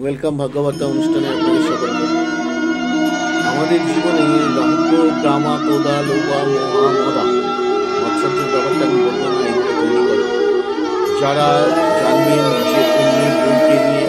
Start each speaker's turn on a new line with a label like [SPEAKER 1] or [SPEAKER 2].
[SPEAKER 1] Welcome ভাগ্যবার্তা অনুষ্ঠানে আপনাদের সকলকে। আমাদের জীবনে রহস্য, ড্রামা, কোদা, লোবা, মোহা, মদা, মৎসর্যের ব্যাপারটা আমি বলবো না, এগুলো তৈরি করে যারা জানবেন যে অন্যের বউকে নিয়ে